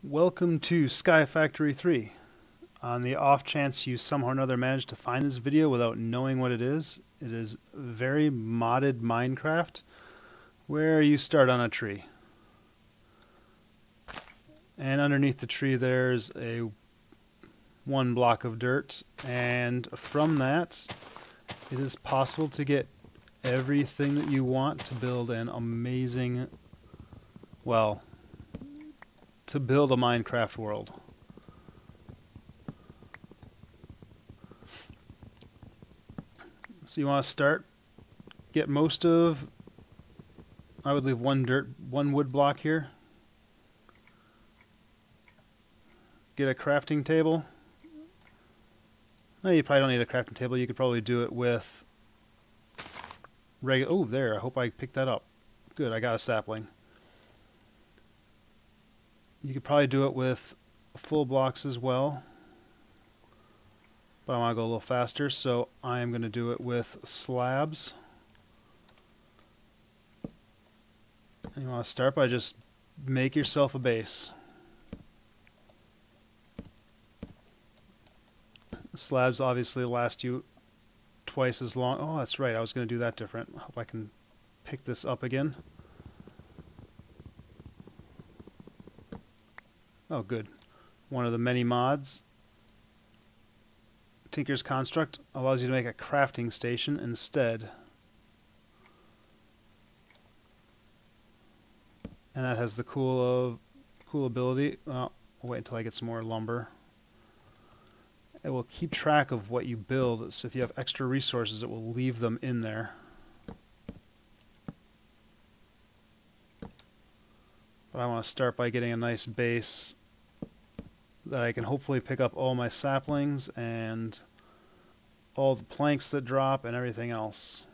Welcome to Skyfactory 3. On the off chance you somehow or another managed to find this video without knowing what it is very modded Minecraft where you start on a tree. And underneath the tree there's one block of dirt, and from that it is possible to get everything that you want to build an amazing, well, to build a Minecraft world. So you want to start, get most of, I would leave one wood block here. Get a crafting table. No, you probably don't need a crafting table. You could probably do it with regular. Oh, there. I hope I picked that up. Good, I got a sapling. You could probably do it with full blocks as well, but I want to go a little faster, so I am going to do it with slabs. And you want to start by just make yourself a base. Slabs obviously last you twice as long. Oh, that's right, I was going to do that different. I hope I can pick this up again. Oh, good. One of the many mods, Tinker's Construct, allows you to make a crafting station instead. And that has the cool ability. Well, I'll wait until I get some more lumber. It will keep track of what you build, so if you have extra resources, it will leave them in there. But I want to start by getting a nice base that I can hopefully pick up all my saplings and all the planks that drop and everything else.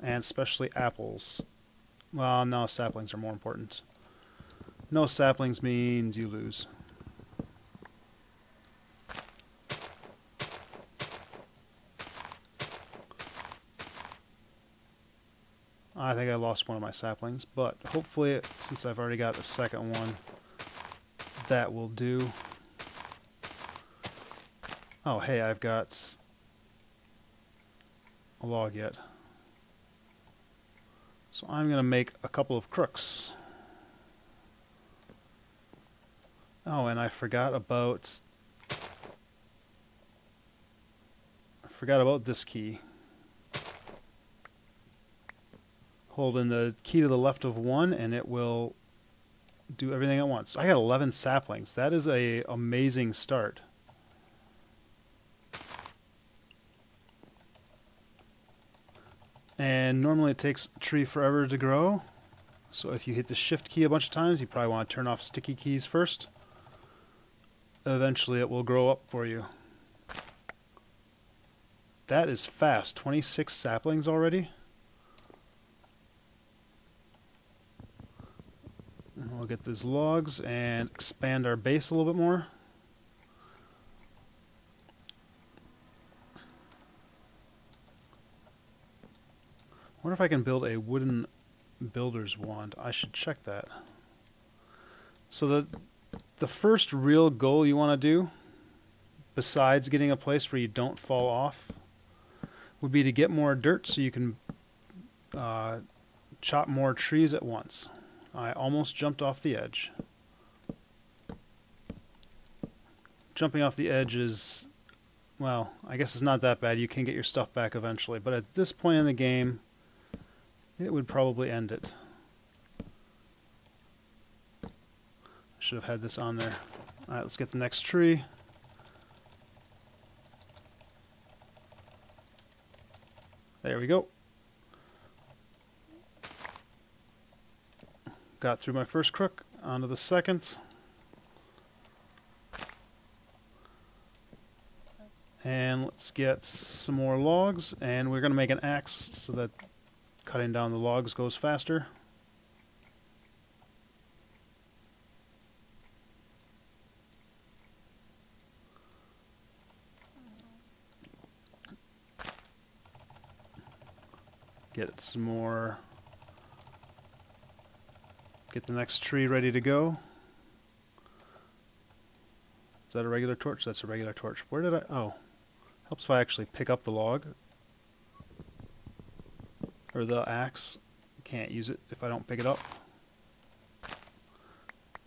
And especially apples. Well, no, saplings are more important. No saplings means you lose. I think I lost one of my saplings, but hopefully, since I've already got the second one, that will do. Oh, hey, I've got a log yet. So I'm going to make a couple of crooks. Oh, and I forgot about this key. Hold in the key to the left of one and it will do everything at once. I got 11 saplings. That is an amazing start. And normally it takes a tree forever to grow. So if you hit the shift key a bunch of times, you probably want to turn off sticky keys first. Eventually it will grow up for you. That is fast. 26 saplings already. And we'll get these logs and expand our base a little bit more. I wonder if I can build a wooden builder's wand. I should check that. So the first real goal you want to do, besides getting a place where you don't fall off, would be to get more dirt so you can chop more trees at once. I almost jumped off the edge. Jumping off the edge is, well, I guess it's not that bad. You can get your stuff back eventually, but at this point in the game, it would probably end it. I should have had this on there. Alright, let's get the next tree. There we go. Got through my first crook, onto the second. And let's get some more logs, and we're going to make an axe so that cutting down the logs goes faster. Get some more. Get the next tree ready to go. Is that a regular torch? That's a regular torch. Where did I... Oh. Helps if I actually pick up the log. Or the axe. Can't use it if I don't pick it up.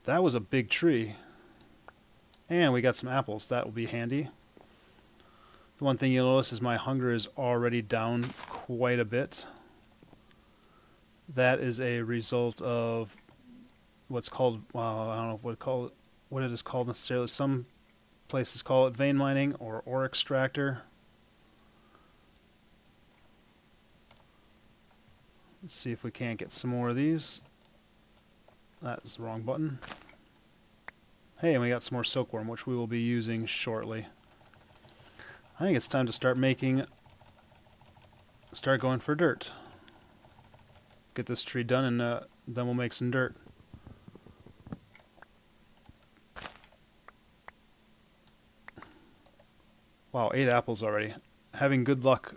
That was a big tree. And we got some apples. That will be handy. The one thing you'll notice is my hunger is already down quite a bit. That is a result of what's called, I don't know what it is called necessarily. Some places call it vein mining or ore extractor. Let's see if we can't get some more of these. That's the wrong button. Hey, and we got some more silkworm, which we will be using shortly. I think it's time to start going for dirt. Get this tree done, and then we'll make some dirt. Wow, 8 apples already. Having good luck.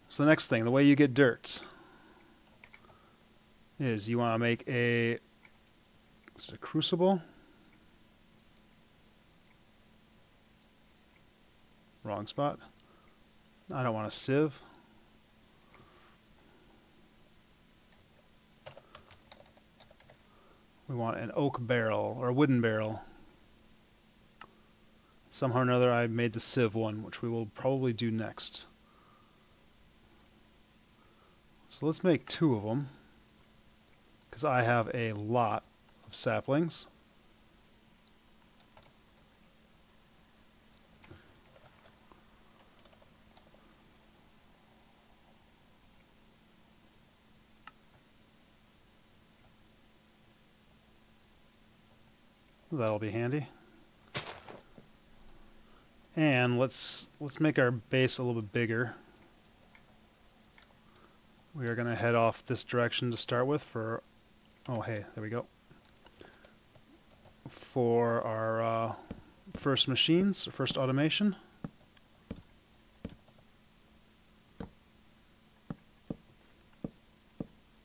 So the next thing, the way you get dirt is you want to make a crucible. Wrong spot. I don't want a sieve. We want an oak barrel or a wooden barrel. Somehow or another I made the sieve one, which we will probably do next. So let's make 2 of them, because I have a lot of saplings. That'll be handy. And let's make our base a little bit bigger. We are going to head off this direction to start with for, oh hey, there we go. For our first machines, first automation.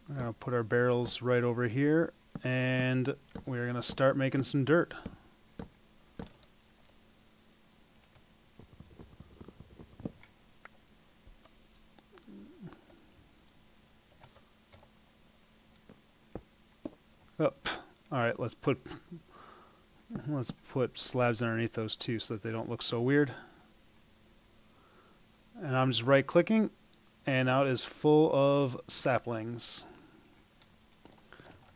We're going to put our barrels right over here, and we're going to start making some dirt. Oh, all right, let's put slabs underneath those too so that they don't look so weird. And I'm just right-clicking, and now it is full of saplings.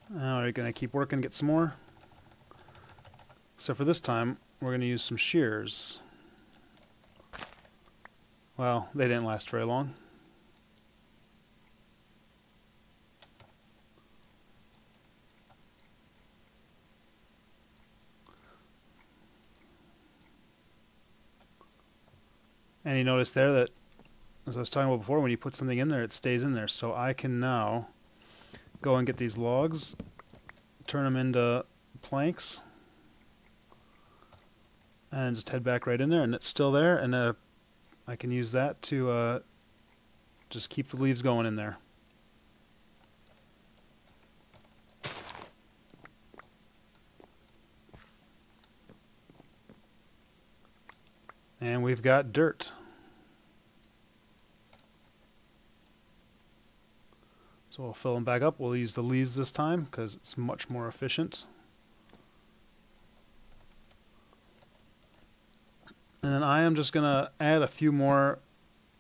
Now we're going to keep working, get some more. So for this time, we're going to use some shears. Well, they didn't last very long. And you notice there that, as I was talking about before, when you put something in there, it stays in there. So I can now go and get these logs, turn them into planks, and just head back right in there, and it's still there, and I can use that to just keep the leaves going in there. And we've got dirt. So we'll fill them back up. We'll use the leaves this time because it's much more efficient. And then I am just going to add a few more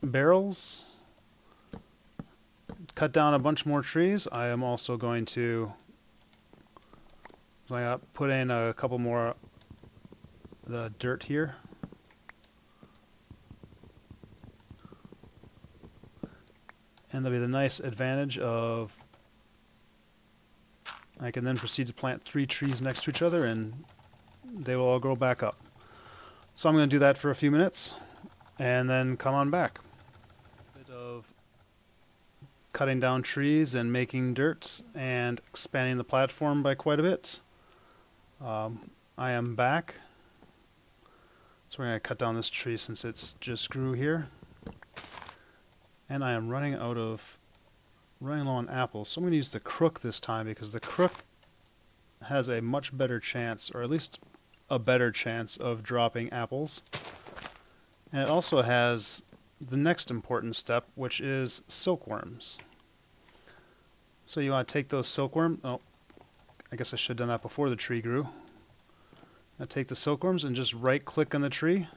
barrels, cut down a bunch more trees. I am also going to put in a couple more of the dirt here. And there'll be the nice advantage of I can then proceed to plant 3 trees next to each other, and they will all grow back up. So I'm going to do that for a few minutes, and then come on back. A bit of cutting down trees and making dirt and expanding the platform by quite a bit. I am back. So we're going to cut down this tree since it's just grew here. And I am running low on apples, so I'm going to use the crook this time because the crook has a much better chance, or at least a better chance, of dropping apples. And it also has the next important step, which is silkworms. So you want to take those silkworms. Oh, I guess I should have done that before the tree grew. Now take the silkworms and just right click on the tree.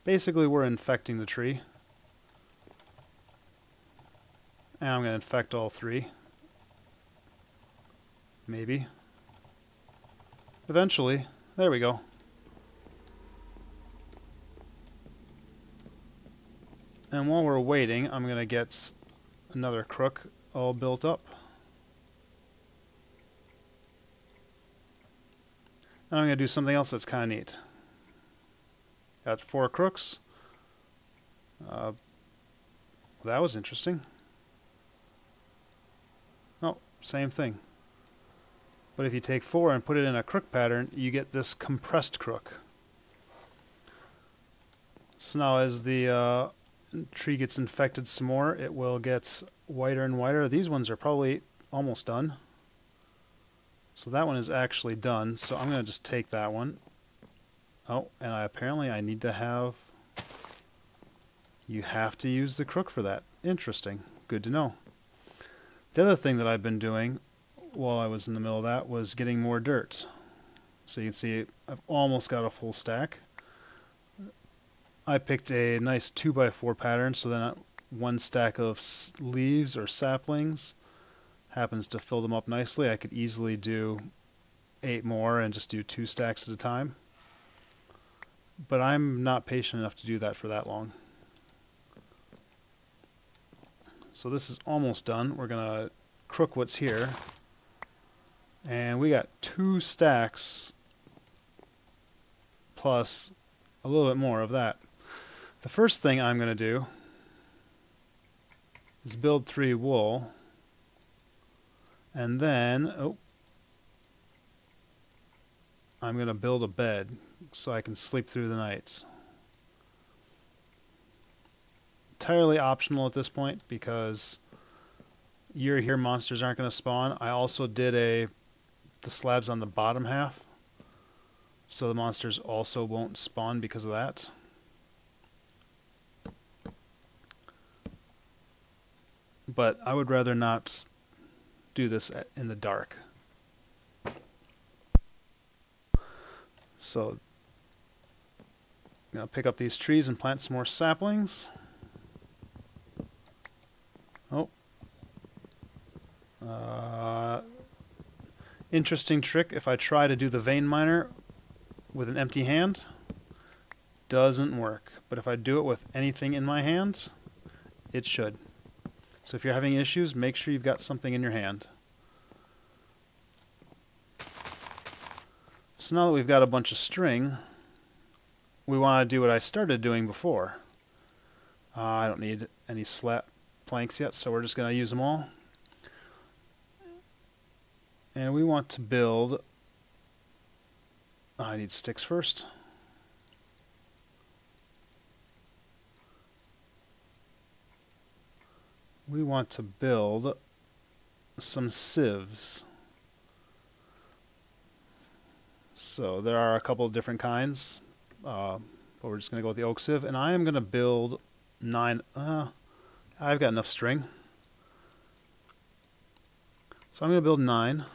Basically we're infecting the tree. And I'm going to infect all 3. Maybe. Eventually. There we go. And while we're waiting, I'm going to get another crook all built up. And I'm going to do something else that's kind of neat. Got 4 crooks. That was interesting. Oh, same thing. But if you take 4 and put it in a crook pattern, you get this compressed crook. So now as the tree gets infected some more, it will get whiter and whiter. These ones are probably almost done. So that one is actually done. So I'm going to just take that one. Oh, and apparently I need to have... You have to use the crook for that. Interesting. Good to know. The other thing that I've been doing while I was in the middle of that was getting more dirt. So you can see I've almost got a full stack. I picked a nice 2x4 pattern, so then one stack of leaves or saplings happens to fill them up nicely. I could easily do 8 more and just do 2 stacks at a time. But I'm not patient enough to do that for that long. So this is almost done. We're going to crook what's here. And we got 2 stacks plus a little bit more of that. The first thing I'm going to do is build 3 wool. And then, I'm going to build a bed so I can sleep through the night. Entirely optional at this point because you're here monsters aren't going to spawn. I also did the slabs on the bottom half, so the monsters also won't spawn because of that. But I would rather not do this in the dark. So I'm going to pick up these trees and plant some more saplings. Interesting trick, if I try to do the vein miner with an empty hand, doesn't work. But if I do it with anything in my hand, it should. So if you're having issues, make sure you've got something in your hand. So now that we've got a bunch of string, we want to do what I started doing before. I don't need any slat planks yet, so we're just going to use them all. And we want to build... I need sticks first. We want to build some sieves. So there are a couple of different kinds, but we're just going to go with the oak sieve. And I am going to build 9... I've got enough string. So I'm going to build 9.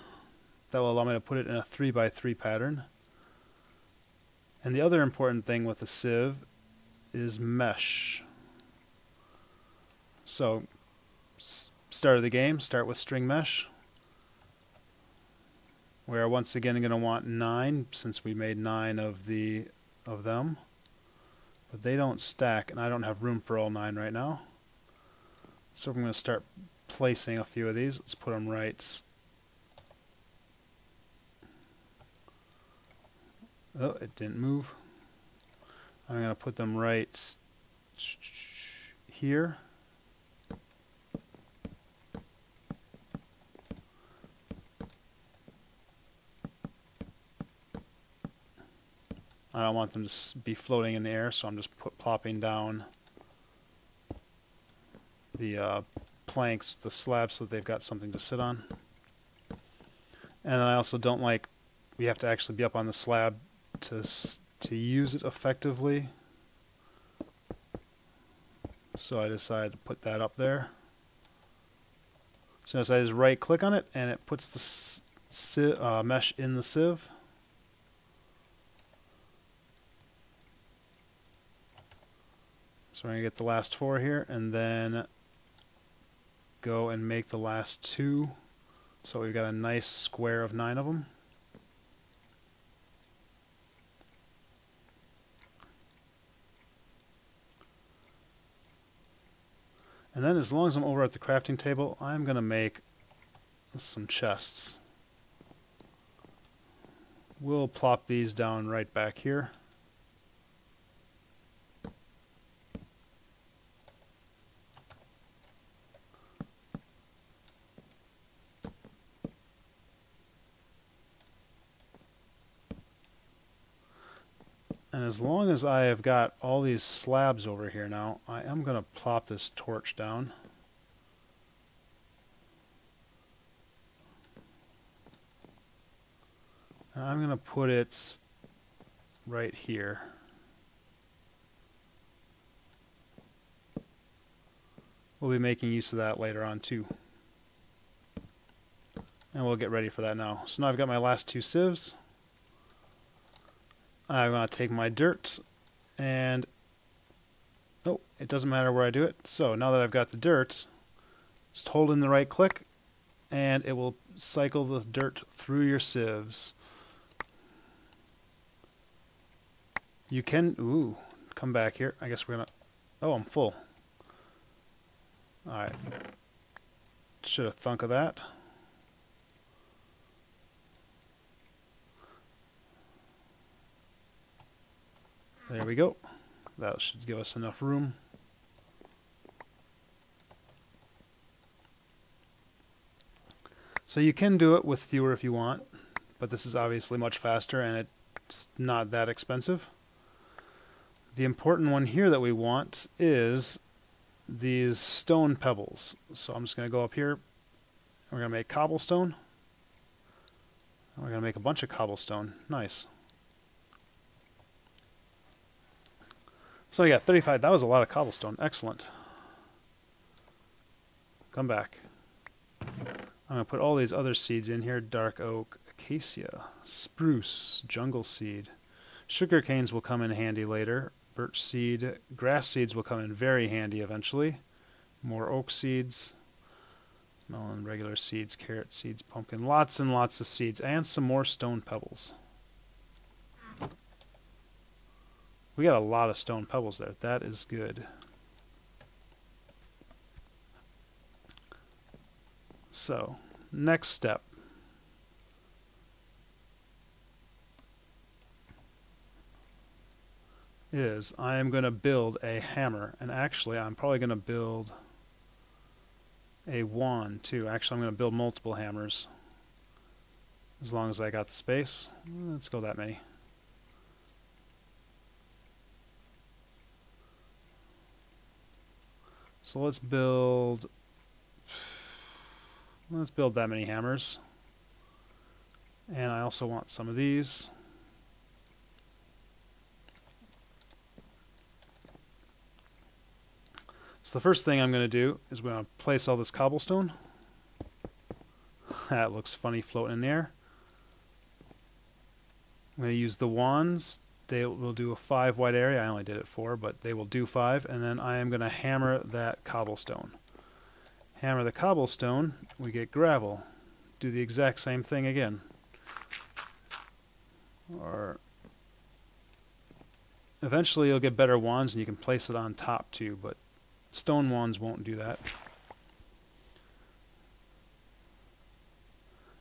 That will allow me to put it in a 3x3 pattern. And the other important thing with a sieve is mesh. So, start of the game, start with string mesh. We are once again going to want 9 since we made 9 of them. But they don't stack, and I don't have room for all 9 right now. So we're going to start placing a few of these. Let's put them right. Oh, it didn't move. I'm going to put them right here. I don't want them to be floating in the air, so I'm just plopping down the planks, the slabs, so that they've got something to sit on. And then I also don't like, we have to actually be up on the slab to use it effectively. So I decided to put that up there. So I just right click on it and it puts the mesh in the sieve. So we're going to get the last 4 here and then go and make the last 2. So we've got a nice square of 9 of them. And then as long as I'm over at the crafting table, I'm going to make some chests. We'll plop these down right back here. And as long as I have got all these slabs over here now, I am going to plop this torch down. And I'm going to put it right here. We'll be making use of that later on too. And we'll get ready for that now. So now I've got my last 2 sieves. I'm going to take my dirt and, oh, it doesn't matter where I do it. So now that I've got the dirt, just hold in the right click and it will cycle the dirt through your sieves. You can, ooh, come back here. I guess we're going to, oh, I'm full. Alright. Should have thunk of that. There we go. That should give us enough room. So you can do it with fewer if you want, but this is obviously much faster and it's not that expensive. The important one here that we want is these stone pebbles. So I'm just going to go up here. We're going to make cobblestone. We're going to make a bunch of cobblestone. Nice. So yeah, 35. That was a lot of cobblestone. Excellent. Come back. I'm going to put all these other seeds in here. Dark oak, acacia, spruce, jungle seed. Sugar canes will come in handy later. Birch seed, grass seeds will come in very handy eventually. More oak seeds, melon, regular seeds, carrot seeds, pumpkin. Lots and lots of seeds and some more stone pebbles. We got a lot of stone pebbles there. That is good. So, next step. Is I am going to build a hammer, and actually I'm probably going to build a wand too. Actually I'm going to build multiple hammers as long as I got the space. Let's go that many. So let's build that many hammers. And I also want some of these. So the first thing I'm going to do is we're going to place all this cobblestone. That looks funny floating in the air. I'm going to use the wands. They will do a 5 wide area. I only did it 4, but they will do 5. And then I am going to hammer that cobblestone. Hammer the cobblestone, we get gravel. Do the exact same thing again. Or eventually you'll get better wands and you can place it on top too, but stone wands won't do that.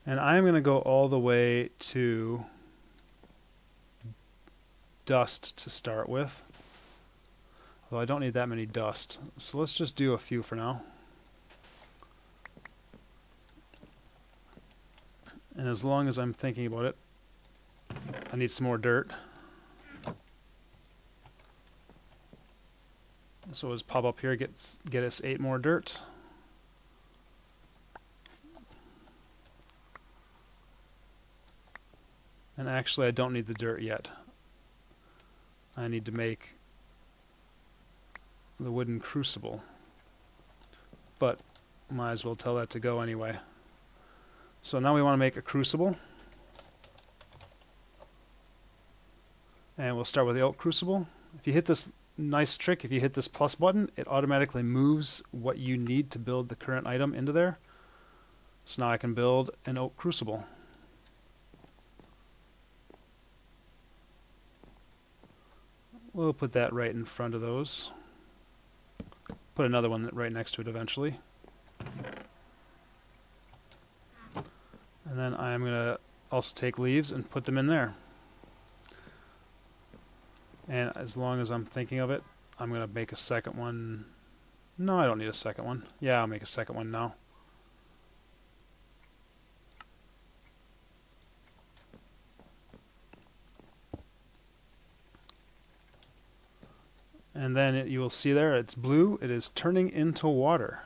And I'm going to go all the way to dust to start with. Although I don't need that many dust. So let's just do a few for now. And as long as I'm thinking about it, I need some more dirt. So let's pop up here, get us 8 more dirt. And actually I don't need the dirt yet. I need to make the wooden crucible. But might as well tell that to go anyway. So now we want to make a crucible. And we'll start with the oak crucible. If you hit this nice trick, if you hit this plus button, it automatically moves what you need to build the current item into there. So now I can build an oak crucible. We'll put that right in front of those. Put another one right next to it eventually. And then I'm going to also take leaves and put them in there. And as long as I'm thinking of it, I'm going to make a second one. No, I don't need a second one. Yeah, I'll make a second one now. And then you will see there, it's blue. It is turning into water,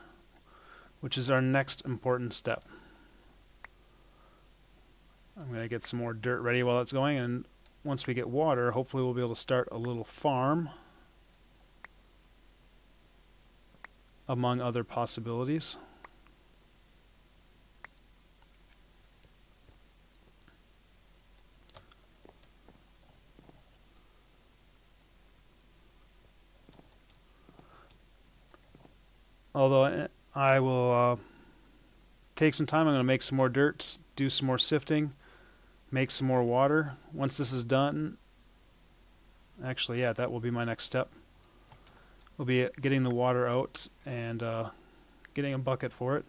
which is our next important step. I'm going to get some more dirt ready while it's going, and once we get water, hopefully we'll be able to start a little farm, among other possibilities. Although I will take some time, I'm going to make some more dirt, do some more sifting, make some more water. Once this is done, actually, yeah, that will be my next step. We'll be getting the water out and getting a bucket for it.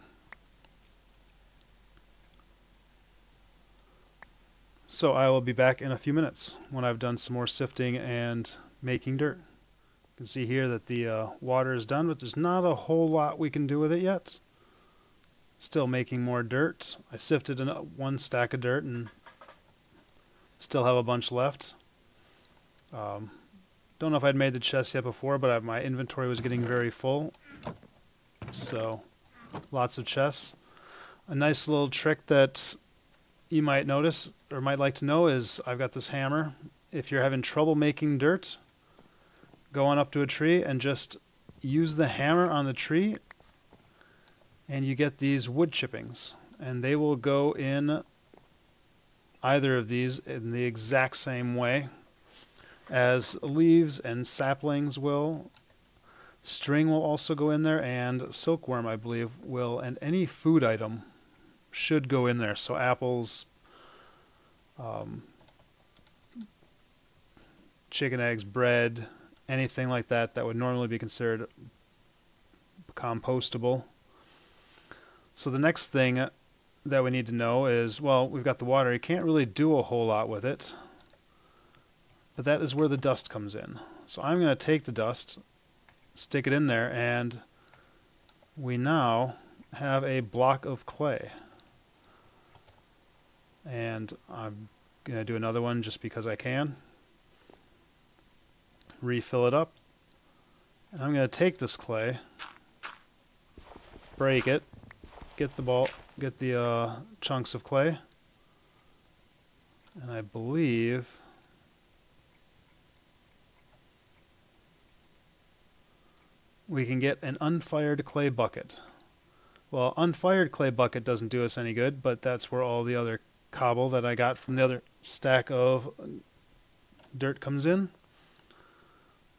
So I will be back in a few minutes when I've done some more sifting and making dirt. You can see here that the water is done, but there's not a whole lot we can do with it yet. Still making more dirt. I sifted one stack of dirt and still have a bunch left. Don't know if I'd made the chest yet before, but my inventory was getting very full. So lots of chests. A nice little trick that you might notice or might like to know is I've got this hammer. If you're having trouble making dirt, go on up to a tree and just use the hammer on the tree and you get these wood chippings, and they will go in either of these in the exact same way as leaves and saplings will. String will also go in there, and silkworm, I believe, will, and any food item should go in there. So apples, chicken eggs, bread, anything like that that would normally be considered compostable. So the next thing that we need to know is, well, we've got the water. You can't really do a whole lot with it, but that is where the dust comes in. So I'm going to take the dust, stick it in there, and we now have a block of clay. And I'm going to do another one just because I can. Refill it up. And I'm going to take this clay, break it, get the chunks of clay, and I believe we can get an unfired clay bucket. Well, unfired clay bucket doesn't do us any good, but that's where all the other cobble that I got from the other stack of dirt comes in.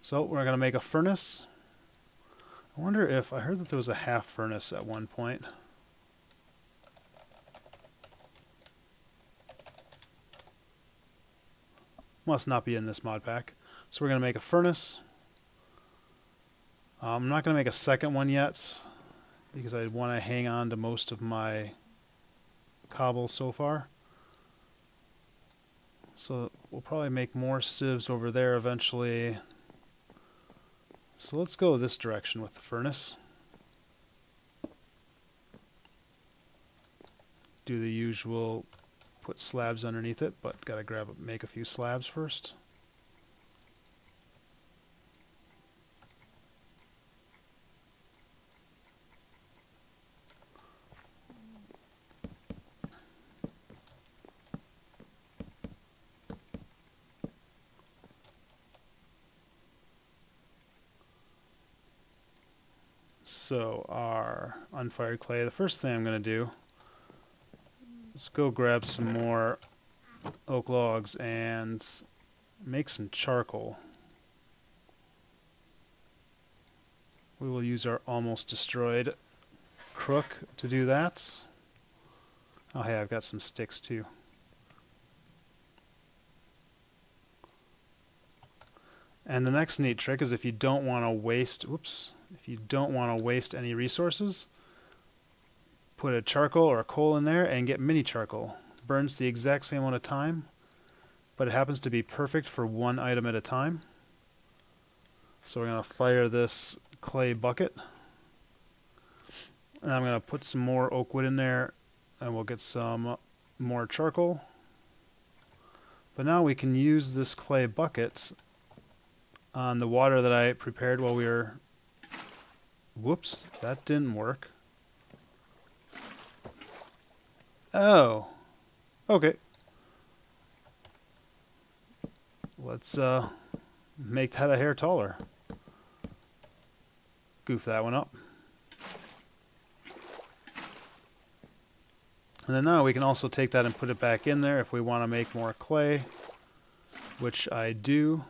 So we're going to make a furnace. I wonder if I heard that there was a half furnace at one point. Must not be in this mod pack. So we're going to make a furnace. I'm not going to make a second one yet because I want to hang on to most of my cobble so far. So we'll probably make more sieves over there eventually. So let's go this direction with the furnace. Do the usual, put slabs underneath it, but gotta make a few slabs first. So our unfired clay, the first thing I'm going to do is go grab some more oak logs and make some charcoal. We will use our almost destroyed crook to do that. Oh hey, I've got some sticks too. And the next neat trick is if you don't want to waste, if you don't want to waste any resources, put a charcoal or a coal in there and get mini charcoal. Burns the exact same amount of time, but it happens to be perfect for one item at a time. So we're going to fire this clay bucket. And I'm going to put some more oak wood in there and we'll get some more charcoal. But now we can use this clay bucket on the water that I prepared while we were... Whoops, that didn't work. Oh, okay. Let's make that a hair taller. Goof that one up. And then now we can also take that and put it back in there if we want to make more clay, which I do,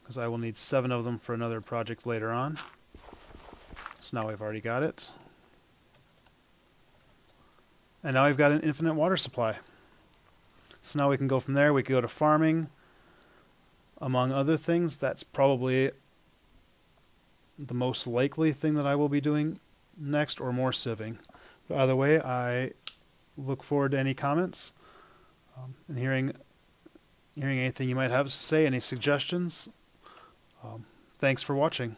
because I will need 7 of them for another project later on. So now we've already got it. And now we've got an infinite water supply. So now we can go from there. We can go to farming. Among other things, that's probably the most likely thing that I will be doing next, or more sieving. But either way, I look forward to any comments and hearing anything you might have to say, any suggestions. Thanks for watching.